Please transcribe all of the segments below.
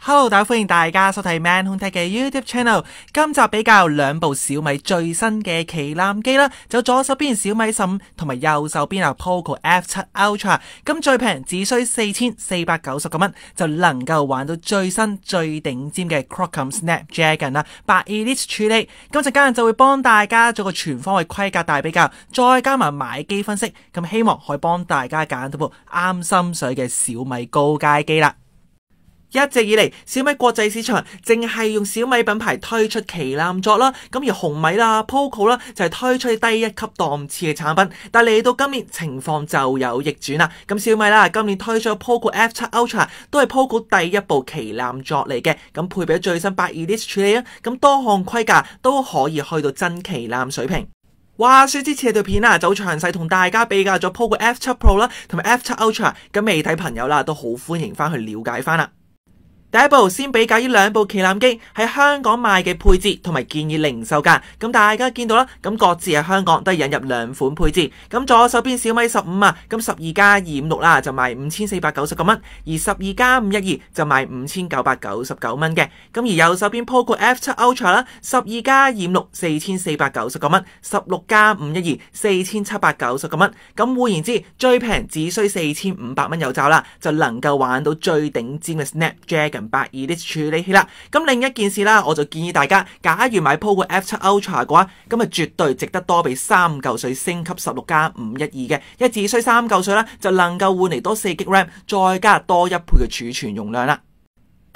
Hello， 大家歡迎大家收睇 Man Home Tech 嘅 YouTube Channel。今集比較兩部小米最新嘅旗艦機啦，就左手邊小米15同埋右手邊Poco F7 Ultra。咁最平只需4499蚊就能夠玩到最新最頂尖嘅 Qualcomm Snapdragon 啦8 Elite 處理。咁陣間就會幫大家做個全方位規格大比較，再加埋買機分析。咁希望可以幫大家揀到部啱心水嘅小米高階機啦。一直以嚟，小米國際市場淨係用小米品牌推出旗艦作啦，咁而紅米啦、Poco 啦就係推出低一級檔次嘅產品，但嚟到今年情況就有逆轉啦。咁小米啦今年推出 Poco F7 Ultra 都係 Poco 第一部旗艦作嚟嘅，咁配備咗最新8 Elite 處理啊，咁多項規格都可以去到真旗艦水平。話說之前條片啊，就詳細同大家比較咗 Poco F7 Pro 啦，同埋 F7 Ultra， 咁未睇朋友啦都好歡迎翻去了解翻啦。第一步先比較呢兩部旗艦機喺香港賣嘅配置同埋建議零售價，咁大家見到啦，咁各自喺香港都係引入兩款配置，咁左手邊小米15啊，咁12+256啦就賣5499蚊，而12+512就賣5999蚊嘅，咁而右手邊 Poco F7 Ultra 啦，12+256 4499蚊，16+512 4799蚊，咁換言之最平只需4500蚊有找啦，就能夠玩到最頂尖嘅 Snapdragon 8 Elite 處理器啦。咁另一件事啦，我就建議大家，假如買 Poco F7 Ultra 嘅話，咁啊絕對值得多俾3嚿水升級16+512嘅，一只需3嚿水啦，就能夠換嚟多4GB RAM，再加多1倍嘅儲存容量啦。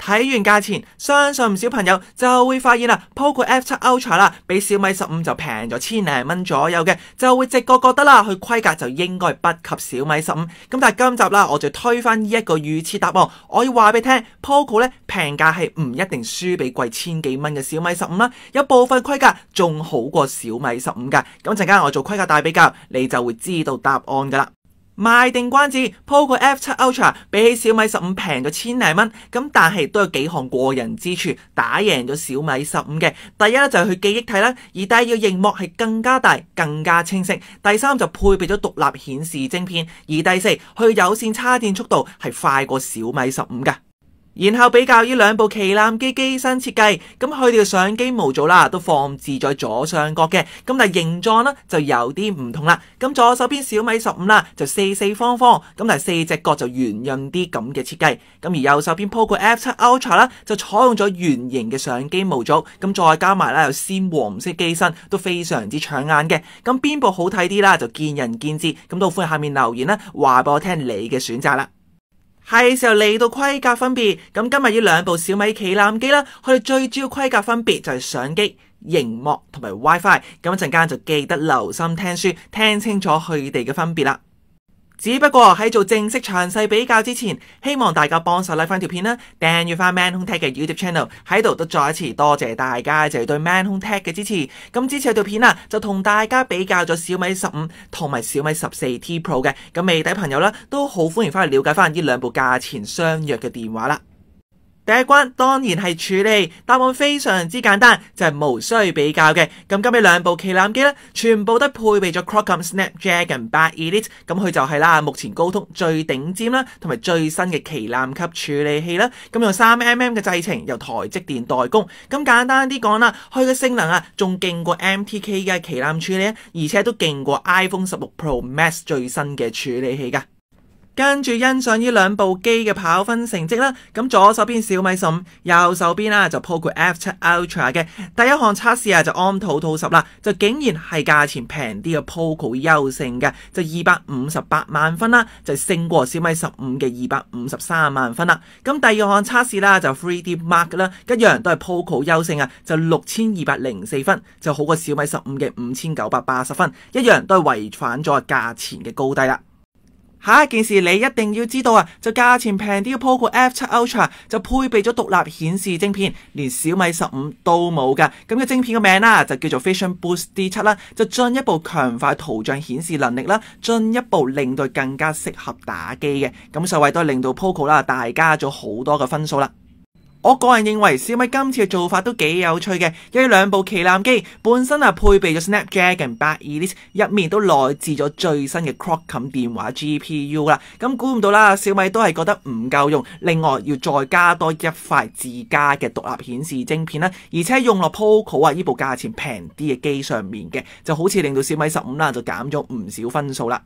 睇完價錢，相信唔少朋友就會發現啦 ，Poco F7 Ultra 啦，比小米15就平咗千零蚊左右嘅，就會直覺覺得啦，佢規格就應該不及小米15。咁但係今集啦，我就推翻呢一個預設答案，我要話俾你聽 ，Poco 咧平價係唔一定輸俾貴千幾蚊嘅小米15啦，有部分規格仲好過小米15噶。咁陣間我做規格大比較，你就會知道答案噶啦。賣定關子 ，Poco F7 Ultra 比起小米15平咗千零蚊，咁但係都有幾項過人之處，打贏咗小米15嘅。第一就係佢記憶體啦，而第二個螢幕係更加大、更加清晰。第三就配備咗獨立顯示晶片，而第四佢有線插電速度係快過小米15噶。然後比較呢兩部旗艦機機身設計，咁佢哋嘅相機模組啦都放置在左上角嘅，咁但係形狀呢就有啲唔同啦。咁左手邊小米15啦就四四方方，咁但係四隻角就圓潤啲咁嘅設計。咁而右手邊 Poco F7 Ultra 啦就採用咗圓形嘅相機模組，咁再加埋啦有鮮黃色機身，都非常之搶眼嘅。咁邊部好睇啲啦，就見仁見智，咁都歡迎下面留言啦，話俾我聽你嘅選擇啦。係時候嚟到規格分別，咁今日呢兩部小米旗艦機啦，佢哋最主要規格分別就係相機、螢幕同埋 WiFi，咁一陣間就記得留心聽書，聽清楚佢哋嘅分別啦。只不過喺做正式詳細比較之前，希望大家幫手 like 翻條片啦，訂閱翻 Man Home Tech 嘅 YouTube Channel， 喺度都再一次多謝大家就係對 Man Home Tech 嘅支持。咁之前條片啊，就同大家比較咗小米15同埋小米14T Pro 嘅，咁未睇朋友啦，都好歡迎翻去了解翻呢兩部價錢相若嘅電話啦。第一關當然係處理，答案非常之簡單，就係無需比較嘅。咁今日兩部旗艦機咧，全部都配備咗 Qualcomm Snapdragon 8 Elite， 咁佢就係啦，目前高通最頂尖啦，同埋最新嘅旗艦級處理器啦。咁用3mm 嘅製程，由台積電代工。咁簡單啲講啦，佢嘅性能啊，仲勁過 MTK 嘅旗艦處理啊，而且都勁過 iPhone 16 Pro Max 最新嘅處理器噶。跟住欣賞呢兩部機嘅跑分成績啦，咁左手邊小米15，右手邊啦就 Poco F7 Ultra 嘅第一項測試啊就安兔兔10啦，就竟然係價錢平啲嘅 Poco 優勝嘅，就258萬分啦，就勝過小米15嘅253萬分啦。咁第二項測試啦就 3D Mark 啦，一樣都係 Poco 優勝啊，就6204分，就好過小米15嘅5980分，一樣都係違反咗價錢嘅高低啦。下一件事你一定要知道啊，就價錢平啲嘅 Poco F7 Ultra 就配備咗獨立顯示晶片，連小米15都冇噶。咁嘅晶片嘅名啦就叫做 Vision Boost D7 啦，就進一步強化圖像顯示能力啦，進一步令到更加適合打機嘅。咁所謂都係令到 Poco 啦大加咗好多嘅分數啦。我個人認為小米今次嘅做法都幾有趣嘅，因為兩部旗艦機本身配備咗 Snapdragon 8 Elite， 入面都內置咗最新嘅 Qualcomm 電話 GPU 啦。咁估唔到啦，小米都係覺得唔夠用，另外要再加多一塊自家嘅獨立顯示晶片啦，而且用落 Poco 呢部價錢平啲嘅機上面嘅，就好似令到小米15啦就減咗唔少分數啦。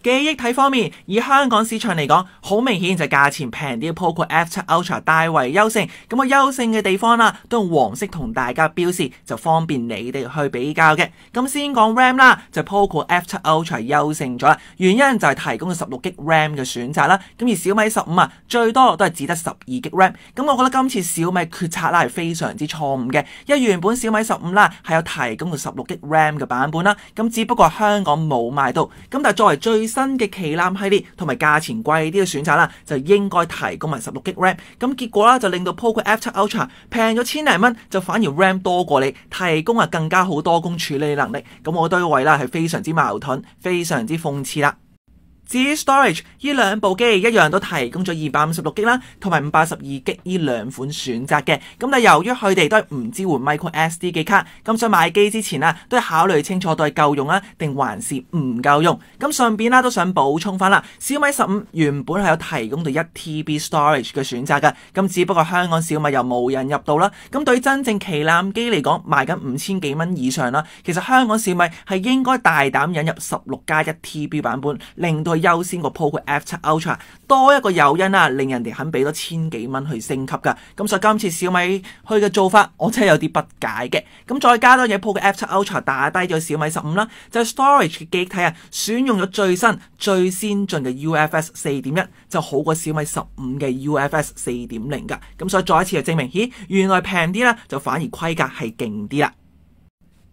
記憶體方面，以香港市場嚟講，好明顯就係價錢平啲嘅 Poco F7 Ultra 大為優勝。咁個優勝嘅地方啦，都用黃色同大家標示，就方便你哋去比較嘅。咁先講 RAM 啦，就 Poco F7 Ultra 優勝咗啦，原因就係提供咗16GB RAM 嘅選擇啦。咁而小米15最多都係只得12GB RAM。咁我覺得今次小米決策啦係非常之錯誤嘅，因為原本小米15啦係有提供到16GB RAM 嘅版本啦，咁只不過香港冇賣到。咁但係作為最新嘅旗艦系列同埋價錢貴啲嘅選擇啦，就應該提供埋16GB RAM。咁結果啦，就令到 Poco F7 Ultra 平咗千零蚊，就反而 RAM 多過你，提供更加好多工處理能力。咁我覺得呢位啦係非常之矛盾，非常之諷刺啦。至於 storage， 呢兩部機一樣都提供咗 256GB 啦，同埋 512GB 呢兩款選擇嘅。咁但由於佢哋都係唔支援 micro SD 嘅卡，咁所以買機之前都係考慮清楚到底夠用啦，定還是唔夠用。咁順便都想補充翻啦，小米15原本係有提供到 1TB storage 嘅選擇嘅，咁只不過香港小米又冇引入到啦。咁對於真正旗艦機嚟講，賣緊5000幾蚊以上啦，其實香港小米係應該大膽引入16+1TB 版本，令到優先過 Poco F7 Ultra， 多一個誘因令人哋肯俾多千幾蚊去升級噶。咁所以今次小米去嘅做法，我真係有啲不解嘅。咁再加多嘢 Poco F7 Ultra 打低咗小米15啦，就係 storage 嘅記憶體選用咗最新最先進嘅 UFS 4.1， 就好過小米15嘅 UFS 4.0 噶。咁所以再一次就證明，咦，原來平啲啦，就反而規格係勁啲啦。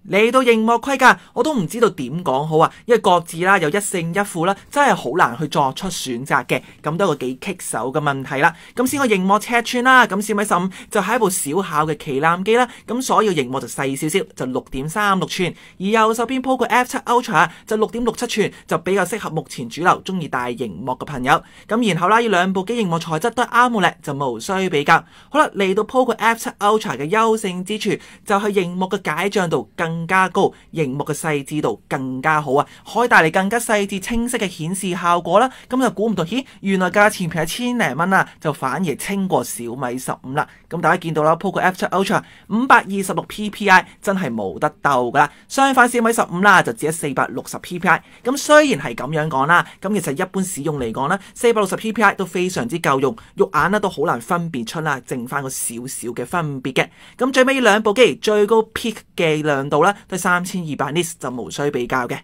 嚟到熒幕規格，我都唔知道點講好因為各自啦有一勝一負啦，真係好難去作出選擇嘅，咁都係個幾棘手嘅問題啦。咁先個熒幕尺寸啦，咁小米15就係一部小巧嘅旗艦機啦，咁所以個熒幕就細少少，就 6.36 寸，而右手邊 Poco F7 Ultra 就 6.67 寸，就比較適合目前主流中意大熒幕嘅朋友。咁然後啦，呢兩部機熒幕材質都係 AMOLED，就無需比較。好啦，嚟到 Poco F7 Ultra 嘅優勝之處，就係熒幕嘅解像度更加高，熒幕嘅細緻度更加好可以帶嚟更加細緻清晰嘅顯示效果啦。咁就估唔到，咦，原來價錢平係千零蚊就反而清過小米15啦。咁大家見到啦 ，Poco F7 Ultra 526 PPI 真係冇得鬥噶啦。相反，小米15啦就只係460 PPI。咁雖然係咁樣講啦，咁其實一般使用嚟講啦，460 PPI 都非常之夠用，肉眼都好難分辨出啦，剩翻個少少嘅分別嘅。咁最尾呢兩部機最高 peak 嘅亮度啦，都3200 nits 就無需比較嘅。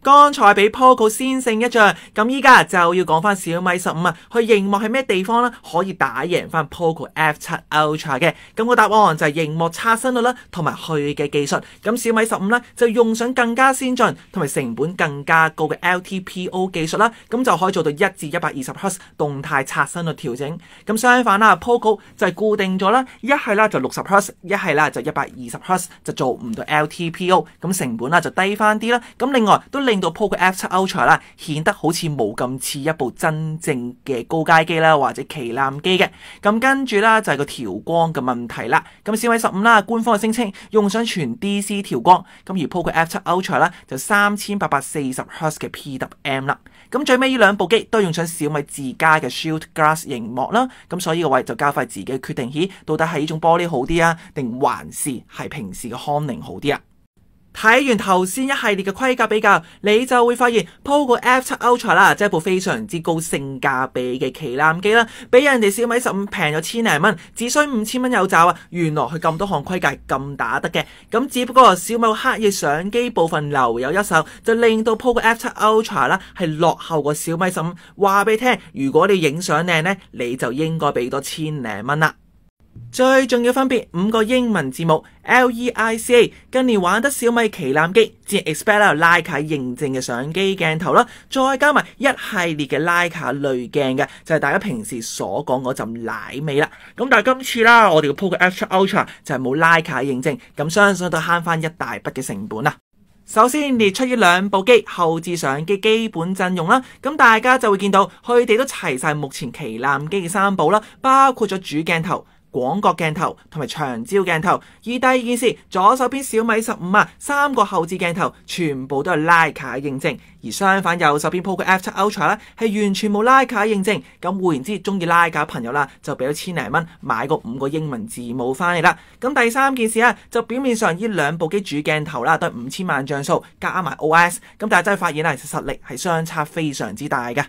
剛才比 Poco 先勝一仗，咁依家就要講翻小米15佢熒幕係咩地方啦，可以打贏翻 Poco F7 Ultra 嘅。咁個答案就係熒幕刷新率啦，同埋佢嘅技術。咁小米15咧就用上更加先進同埋成本更加高嘅 LTPO 技術啦，咁就可以做到1至120 Hz 動態刷新率調整。咁相反啦 ，Poco 就係固定咗啦，一係啦就60 Hz， 一係啦就120 Hz， 就做唔到 LTPO， 咁成本啦就低翻啲啦。咁另外都令到 Poco F7 Ultra 啦，顯得好似冇咁似一部真正嘅高階機啦，或者旗艦機嘅。咁跟住啦就係個調光嘅問題啦。咁小米15啦，官方嘅聲稱用上全 DC 調光，咁而 Poco F7 Ultra 啦就3840 Hz 嘅 PWM 啦。咁最尾呢兩部機都用上小米自家嘅 Shield Glass 螢幕啦。咁所以個位就交翻自己決定，咦，到底係呢種玻璃好啲定還是係平時嘅康寧好啲睇完頭先一系列嘅規格比較，你就會發現 Poco F7 Ultra 啦，即係一部非常之高性價比嘅旗艦機啦，比人哋小米15平咗千零蚊，只需5000蚊有找原來佢咁多項規格咁打得嘅。咁只不過小米刻意相機部分留有一手，就令到 Poco F7 Ultra 啦係落後過小米15。話俾你聽，如果你影相靚呢，你就應該俾多千零蚊啦。最重要分別5個英文字母 LEICA， 近年玩得小米旗艦機，自然 expect 啦徠卡認證嘅相機鏡頭啦，再加埋一系列嘅徠卡濾鏡嘅，就係大家平時所講嗰陣奶味啦。咁但係今次啦，我哋嘅 Poco F7 Ultra 就係冇徠卡認證，咁相信都慳翻一大筆嘅成本啦。首先列出呢兩部機後置相機基本陣容啦，咁大家就會見到佢哋都齊晒目前旗艦機嘅3部啦，包括咗主鏡頭、廣角鏡頭同埋長焦鏡頭。而第二件事，左手邊小米15啊，3個後置鏡頭全部都係徠卡認證，而相反右手邊 Poco F7 Ultra 咧係完全冇徠卡認證。咁換言之，中意徠卡朋友啦，就俾咗千零蚊買個5個英文字母翻嚟啦。咁第三件事啊，就表面上呢兩部機主鏡頭啦都係5000萬像素加埋 OIS， 咁但係真係發現啦，其實實力係相差非常之大嘅。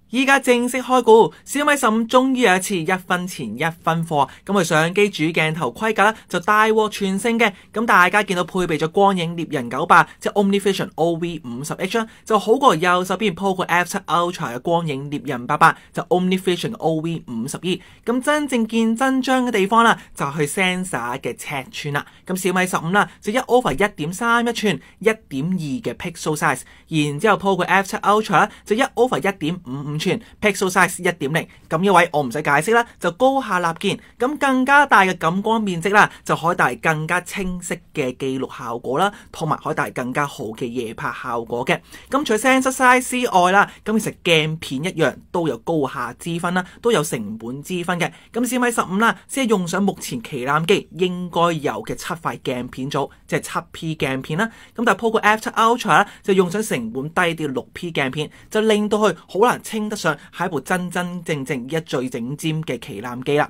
依家正式開估，小米15終於有一次1分錢1分貨，咁佢相機主鏡頭規格就大獲全勝嘅。咁大家見到配備咗光影獵人900，即係 OmniVision OV50H 就好過右手邊 Poco F7 Ultra 嘅光影獵人800，就 OmniVision OV50E。咁真正見真章嘅地方啦，就係 sensor 嘅尺寸啦。咁小米15啦就1/1.31寸1.2嘅 pixel size， 然之後 Poco F7 Ultra 就1/1.55寸 pixel size 1.0。咁呢位我唔使解釋啦，就高下立見。咁更加大嘅感光面積啦，就可以帶嚟更加清晰嘅記錄效果啦，同埋可以帶嚟更加好嘅夜拍效果嘅。咁除咗 sensor size 之外啦，咁其實鏡片一樣都有高下之分啦，都有成本之分嘅。咁小米15啦，先係用上目前旗艦機應該有嘅7塊鏡片組，即係 7P 鏡片啦。咁但係 Poco F7 Ultra 就用上成本低啲 6P 鏡片，就令到佢好難稱得上係一部真真正正一最頂尖嘅旗艦機啦。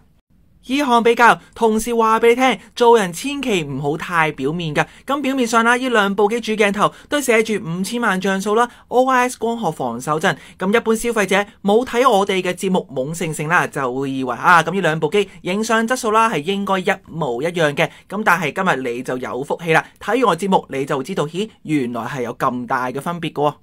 依項比較，同時話俾你聽，做人千祈唔好太表面㗎。咁表面上啦，呢兩部機主鏡頭都寫住5000萬像素啦 ，OIS 光學防手震。咁一般消費者冇睇我哋嘅節目懵盛盛啦，就會以為咁呢兩部機影相質素啦係應該一模一樣嘅。咁但係今日你就有福氣啦，睇完我節目你就會知道，咦，原來係有咁大嘅分別㗎喎。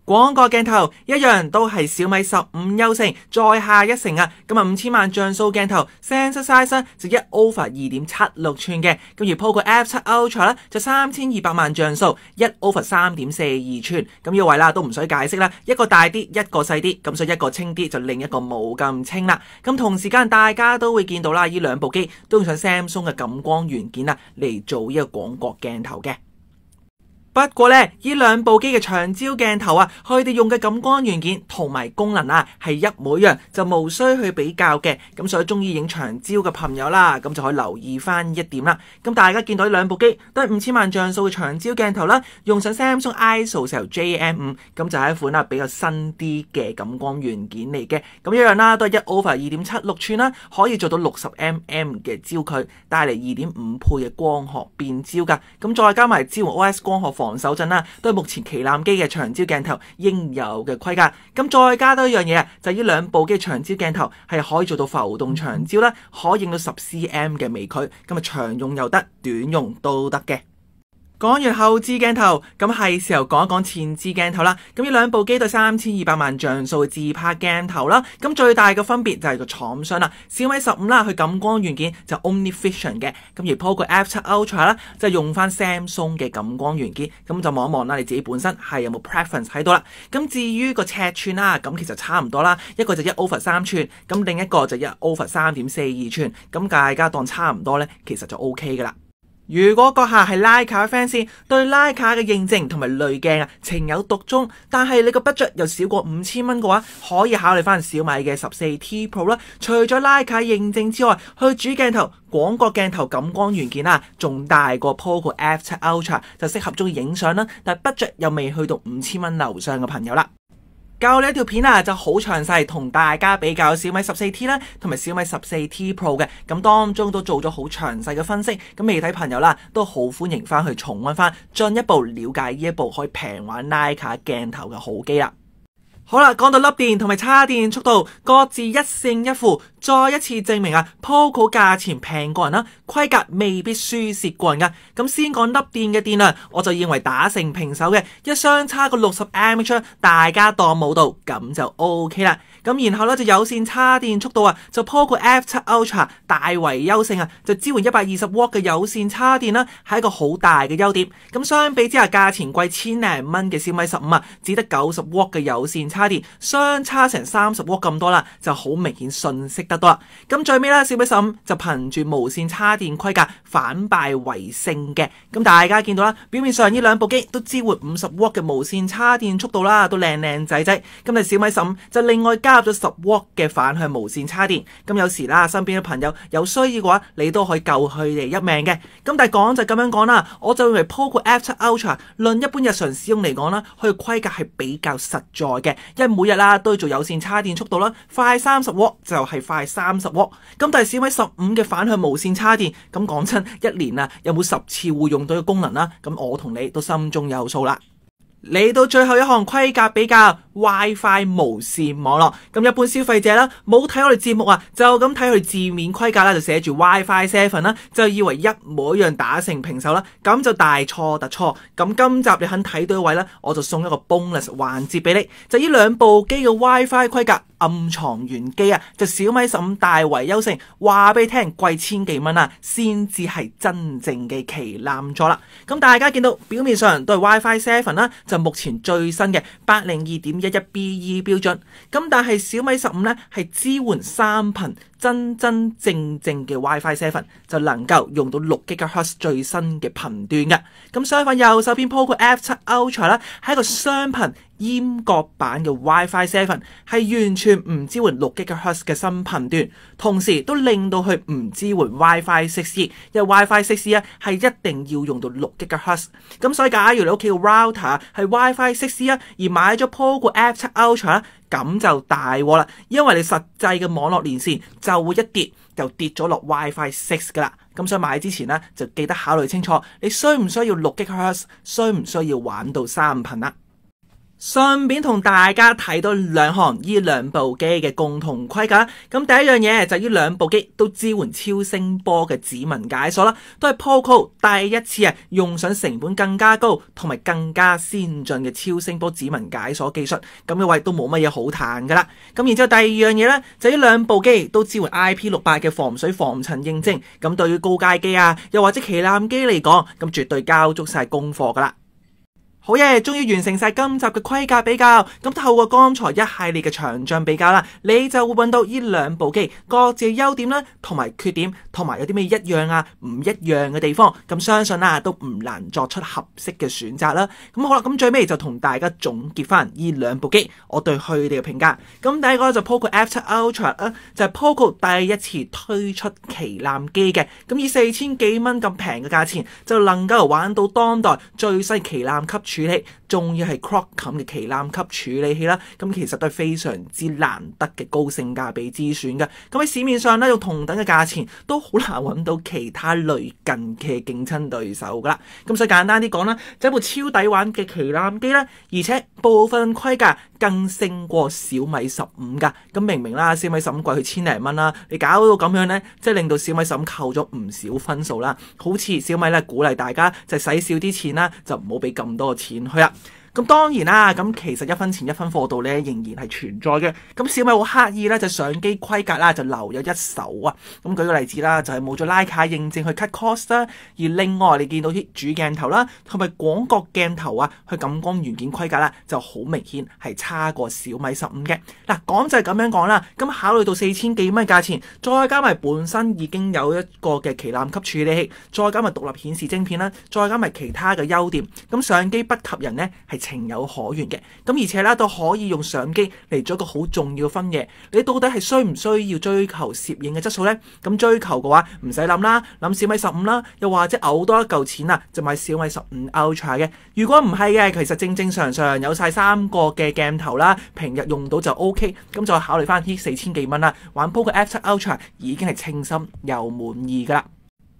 廣角鏡頭一樣都係小米15優勝，再下一城啊！咁5000萬像素鏡頭 sensor size 就1/2.76寸嘅，咁而 Poco F7 Ultra 咧就3200萬像素1/3.42寸。咁呢位啦都唔使解釋啦，一個大啲，一個細啲，咁所以一個清啲就另一個冇咁清啦。咁同時間大家都會見到啦，呢兩部機都用上 Samsung 嘅感光元件啦嚟做呢個廣角鏡頭嘅。不過呢兩部機嘅長焦鏡頭啊，佢哋用嘅感光元件同埋功能啊係一模一樣，就無需去比較嘅。咁所以中意影長焦嘅朋友啦，咁就可以留意翻一點啦。咁大家見到呢兩部機都係5000萬像素嘅長焦鏡頭啦，用上 Samsung ISOCELL JM5，咁就係一款比較新啲嘅感光元件嚟嘅。咁一樣啦，都係1/2.76寸啦，可以做到60mm 嘅焦距，帶嚟2.5倍嘅光學變焦噶。咁再加埋支援 OIS 光學防手震啦，都係目前旗艦機嘅長焦鏡頭應有嘅規格。咁再加多一樣嘢啊，就係呢兩部機長焦鏡頭係可以做到浮動長焦啦，可以影到10cm 嘅微距，咁長用又得，短用都得嘅。講完後置鏡頭，咁係時候講一講前置鏡頭啦。咁呢兩部機都係3200萬像素嘅自拍鏡頭啦。咁最大嘅分別就係個廠商啦。小米15啦，佢感光元件就 OmniVision 嘅，咁而 Poco F7 Ultra 啦就用翻 Samsung 嘅感光元件。咁就望一望啦，你自己本身係有冇 preference 喺度啦。咁至於個尺寸啦，咁其實差唔多啦，一個就1/3寸，咁另一個就1/3.42寸。咁大家當差唔多呢，其實就 OK 噶啦。如果閣下係徠卡 fans， 對徠卡嘅認證同埋濾鏡情有獨鍾，但係你個 budget 又少過5000蚊嘅話，可以考慮翻小米嘅 14T Pro 啦。除咗徠卡認證之外，佢主鏡頭廣角鏡頭感光元件仲大過 Poco F7 Ultra， 就適合中意影相啦，但係 budget 又未去到5000蚊樓上嘅朋友啦。教你一條片就好詳細同大家比較小米 14T 啦，同埋小米 14T Pro 嘅，咁當中都做咗好詳細嘅分析，咁未睇朋友啦都好歡迎翻去重溫翻，進一步了解呢一部可以平玩徠卡鏡頭嘅好機啦。好啦，講到粒電同埋叉電速度各自一勝一負，再一次證明Poco 價錢平過人啦，規格未必輸蝕過人噶。咁先講粒電嘅電量，我就認為打成平手嘅，一相差個60mAh，大家當冇到咁就 OK 啦。咁然後咧就有線叉電速度就 Poco F7 Ultra 大為優勝就支援120W嘅有線叉電啦，係一個好大嘅優點。咁相比之下，價錢貴千零蚊嘅小米15只得90W嘅有線叉電，相差成30W咁多啦，就好明顯遜色得多啦。咁最尾啦，小米15就憑住無線叉電規格反敗為勝嘅。咁大家見到啦，表面上呢兩部機都支援50W 嘅無線叉電速度啦，都靚靚仔仔。咁但小米15就另外加入咗10W 嘅反向無線叉電。咁有時啦，身邊嘅朋友有需要嘅話，你都可以救佢哋一命嘅。咁但係講就咁樣講啦，我就認為 Poco F7 Ultra 論一般日常使用嚟講啦，佢嘅規格係比較實在嘅，因為每日啦都要做有線叉電速度啦，快30W就係快30W。咁但係小米15嘅反向無線叉電，咁講真，一年啊有冇10次會用到嘅功能啦？咁我同你都心中有數啦。嚟到最後一項規格比較 WiFi 無線網絡，咁一般消費者啦冇睇我哋節目啊，就咁睇佢字面規格啦，就寫住 WiFi 7啦，就以為一模一樣打成平手啦，咁就大錯特錯。咁今集你肯睇到位啦，我就送一個 bonus 環節俾你，就呢兩部機嘅 WiFi 規格暗藏玄機啊，就小米15大為優勝，話俾你聽貴千幾蚊啊，先至係真正嘅旗艦座啦。咁大家見到表面上都係 WiFi 7啦，就目前最新嘅 802.11be 標準。咁但係小米15咧係支援3頻真真正正嘅 WiFi 7，就能夠用到6GHz 最新嘅頻段嘅。咁相反右手邊 Poco F7 Ultra 啦，係一個雙頻閹割版嘅 WiFi 7，係完全唔支援6GHz 嘅新頻段，同時都令到佢唔支援 WiFi 6E，因為 WiFi 6E 啊係一定要用到6GHz。咁所以假如你屋企嘅 router 係 WiFi 6E 啊，而買咗 Poco F7 Ultra，咁就大鑊啦，因為你實際嘅網絡連線就會一跌就跌咗落 WiFi 6噶啦。咁所以買之前呢，就記得考慮清楚，你需唔需要6GHz，需唔需要玩到3頻啦。順便同大家睇到兩項呢兩部機嘅共同規格。咁第一樣嘢就係呢兩部機都支援超聲波嘅指紋解鎖啦，都係 Poco 第一次啊用上成本更加高同埋更加先進嘅超聲波指紋解鎖技術，咁嘅位都冇乜嘢好彈噶啦。咁然之後第二樣嘢呢，就係呢兩部機都支援 IP68 嘅防水防塵認證，咁對於高階機啊又或者旗艦機嚟講，咁絕對交足晒功課噶啦。好嘢，終於完成晒今集嘅規格比較。咁透過剛才一系列嘅詳盡比較啦，你就會揾到呢兩部機各自嘅優點啦，同埋缺點，同埋有啲咩一樣啊唔一樣嘅地方。咁相信都唔難作出合適嘅選擇啦。咁好啦，咁最尾就同大家總結翻呢兩部機我對佢哋嘅評價。咁第一個就 Poco F7 Ultra 啊，就係 Poco 第一次推出旗艦機嘅。咁以4000幾蚊咁平嘅價錢，就能夠玩到當代最新旗艦級處理，仲要係 Qualcomm 嘅旗艦級處理器啦，咁其實都係非常之難得嘅高性價比之選嘅。咁喺市面上用同等嘅價錢都好難揾到其他類近嘅競爭對手噶啦。咁所以簡單啲講啦，就係一部超抵玩嘅旗艦機啦，而且部分規格更勝過小米15噶。咁明明啦，小米15貴佢千零蚊啦，你搞到咁樣呢，即係令到小米15扣咗唔少分數啦。好似小米鼓勵大家就使少啲錢啦，就唔好俾咁多錢去啦。咁當然啦，咁其實一分錢一分貨度咧仍然係存在嘅。咁小米好刻意咧，就相機規格啦就留有一手啊。咁舉個例子啦，就係冇咗徠卡認證去 cut cost 啦。而另外你見到啲主鏡頭啦，同埋廣角鏡頭啊，去感光元件規格啦，就好明顯係差過小米15嘅。嗱，講就係咁樣講啦。咁考慮到4000幾蚊價錢，再加埋本身已經有一個嘅旗艦級處理器，再加埋獨立顯示晶片啦，再加埋其他嘅優點，咁相機不及人呢係情有可原嘅。咁而且都可以用相機嚟做一個好重要嘅分野，你到底係需唔需要追求攝影嘅質素呢？咁追求嘅話唔使諗啦，諗小米15啦，又或者嘔多一嚿錢啊就買小米15 Ultra 嘅。如果唔係嘅，其實正正常常有晒3個嘅鏡頭啦，平日用到就 OK。咁再考慮翻呢4000幾蚊啦，玩 Poco F7 Ultra 已經係稱心又滿意噶啦。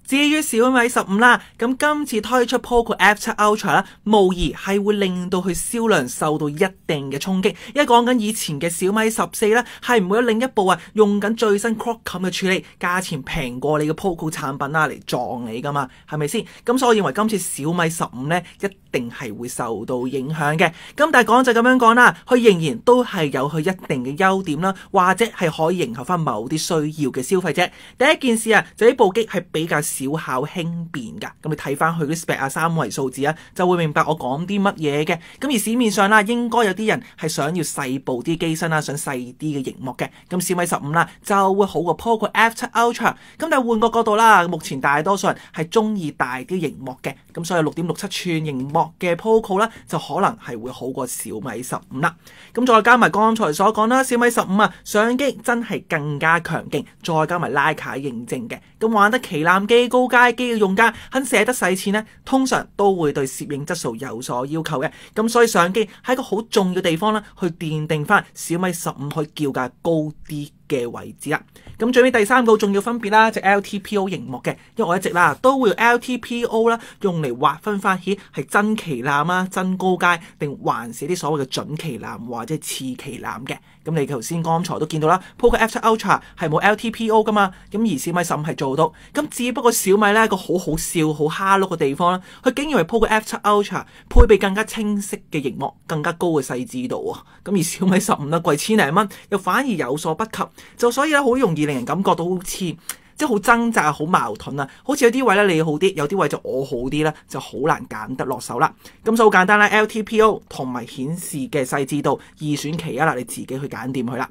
至於小米15啦，咁今次推出 Poco F7 Ultra 啦，無疑係會令到佢銷量受到一定嘅衝擊。因為講緊以前嘅小米14啦，係唔會有另一部用緊最新 Qualcomm 嘅處理，價錢平過你嘅 Poco 產品啦嚟撞你噶嘛，係咪先？咁所以我認為今次小米15咧一定係會受到影響嘅。咁但係講就咁樣講啦，佢仍然都係有佢一定嘅優點啦，或者係可以迎合翻某啲需要嘅消費者。第一件事就呢部機係比較少小巧輕便㗎。咁你睇翻佢啲 spec 啊3位數字啊，就會明白我講啲乜嘢嘅。咁而市面上啦，應該有啲人係想要細部啲機身啦，想細啲嘅熒幕嘅。咁小米15啦就會好過 Poco F7 Ultra。咁但係換個角度啦，目前大多數人係中意大啲熒幕嘅。咁所以6.67寸熒幕嘅 Poco 啦，就可能係會好過小米15啦。咁再加埋剛才所講啦，小米15啊相機真係更加強勁，再加埋徠卡認證嘅。咁玩得旗艦機、高階機嘅用家肯捨得使錢呢，通常都會對攝影質素有所要求嘅。咁所以相機係一個好重要地方啦，去奠定翻小米15可以叫價高啲嘅位置啦。咁最尾第三個重要分別啦，就 LTPO 熒幕嘅，因為我一直啦都會用 LTPO 啦用嚟劃分翻起係真旗艦啊、真高階定還是啲所謂嘅準旗艦或者次旗艦嘅。咁你頭先剛才都見到啦 ，Poco F7 Ultra 係冇 LTPO 噶嘛，咁而小米15係做到。咁只不過小米呢一個好好笑、好蝦碌嘅地方啦，佢竟然為 Poco F7 Ultra 配備更加清晰嘅熒幕、更加高嘅細緻度啊！咁而小米15呢貴千零蚊，又反而有所不及，就所以咧好容易令人感覺到好似即係好掙扎、好矛盾啊！好似有啲位咧你好啲，有啲位就我好啲啦，就好難揀得落手啦。咁就好簡單啦 ，LTPO 同埋顯示嘅細緻度二選其一啦，你自己去揀掂佢啦。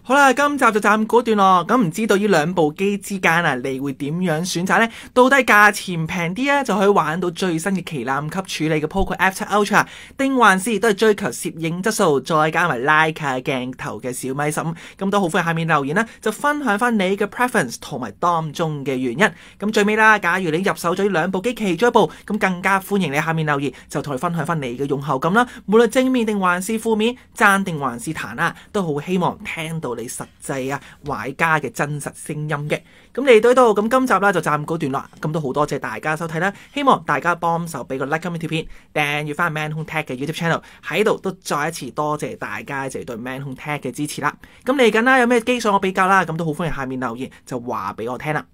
好啦，今集就暫告段落。咁唔知道呢兩部機之間啊，你會點樣選擇呢？到底價錢平啲啊，就可以玩到最新嘅旗艦級處理嘅 Poco F7 Ultra， 定還是都係追求攝影質素，再加埋徠卡鏡頭嘅小米15？咁都好歡迎下面留言啦，就分享翻你嘅 preference 同埋當中嘅原因。咁最尾啦，假如你入手咗呢兩部機其中一部，咁更加歡迎你下面留言，就同佢分享翻你嘅用後感啦。無論正面定還是負面，讚定還是彈啊，都好希望聽到你實際啊買家嘅真實聲音嘅。咁嚟到呢度，咁今集啦就暫告段落。咁都好多謝大家收睇啦，希望大家幫手俾個 like 咁條片，訂閱翻 Man Home Tech 嘅 YouTube channel。喺度都再一次多謝大家就對 Man Home Tech 嘅支持啦。咁嚟緊啦，有咩機上我比較啦，咁都好歡迎下面留言就話俾我聽啦。